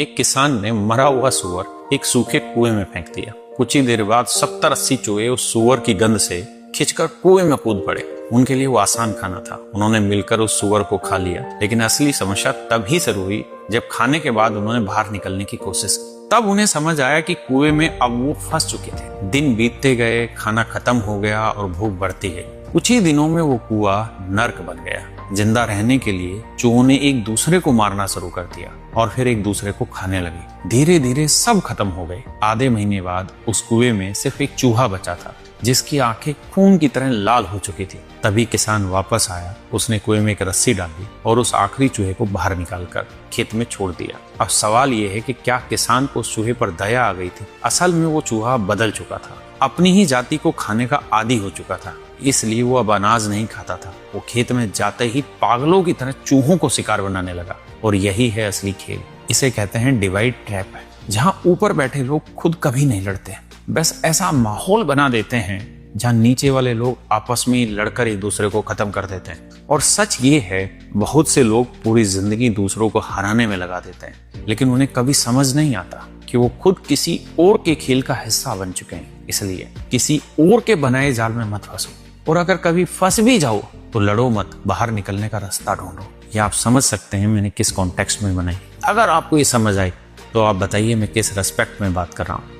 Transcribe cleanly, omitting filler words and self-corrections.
एक किसान ने मरा हुआ सूअर एक सूखे कुएं में फेंक दिया। कुछ ही देर बाद 70-80 चूहे उस सूअर की गंध से खिंचकर कुएं में कूद पड़े। उनके लिए वो आसान खाना था, उन्होंने मिलकर उस सूअर को खा लिया। लेकिन असली समस्या तभी शुरू हुई जब खाने के बाद उन्होंने बाहर निकलने की कोशिश की। तब उन्हें समझ आया कि कुएं में अब वो फंस चुके थे। दिन बीतते गए, खाना खत्म हो गया और भूख बढ़ती गई। कुछ ही दिनों में वो कुआं नर्क बन गया। जिंदा रहने के लिए चूहों ने एक दूसरे को मारना शुरू कर दिया और फिर एक दूसरे को खाने लगे। धीरे धीरे सब खत्म हो गए। आधे महीने बाद उस कुएं में सिर्फ एक चूहा बचा था जिसकी आंखें खून की तरह लाल हो चुकी थी। तभी किसान वापस आया। उसने कुएं में एक रस्सी डाली और उस आखिरी चूहे को बाहर निकालकर खेत में छोड़ दिया। अब सवाल ये है कि क्या किसान को उस चूहे पर दया आ गई थी? असल में वो चूहा बदल चुका था, अपनी ही जाति को खाने का आदी हो चुका था। इसलिए वो अब अनाज नहीं खाता था। वो खेत में जाते ही पागलों की तरह चूहों को शिकार बनाने लगा। और यही है असली खेल। इसे कहते हैं डिवाइड ट्रैप, जहाँ ऊपर बैठे लोग खुद कभी नहीं लड़ते, बस ऐसा माहौल बना देते हैं जहाँ नीचे वाले लोग आपस में लड़कर एक दूसरे को खत्म कर देते हैं। और सच ये है, बहुत से लोग पूरी जिंदगी दूसरों को हराने में लगा देते हैं, लेकिन उन्हें कभी समझ नहीं आता कि वो खुद किसी और के खेल का हिस्सा बन चुके हैं। इसलिए किसी और के बनाए जाल में मत फंसो, और अगर कभी फंस भी जाओ तो लड़ो मत, बाहर निकलने का रास्ता ढूंढो। ये आप समझ सकते हैं मैंने किस कॉन्टेक्स्ट में बनाई। अगर आपको ये समझ आई तो आप बताइए मैं किस रेस्पेक्ट में बात कर रहा हूँ।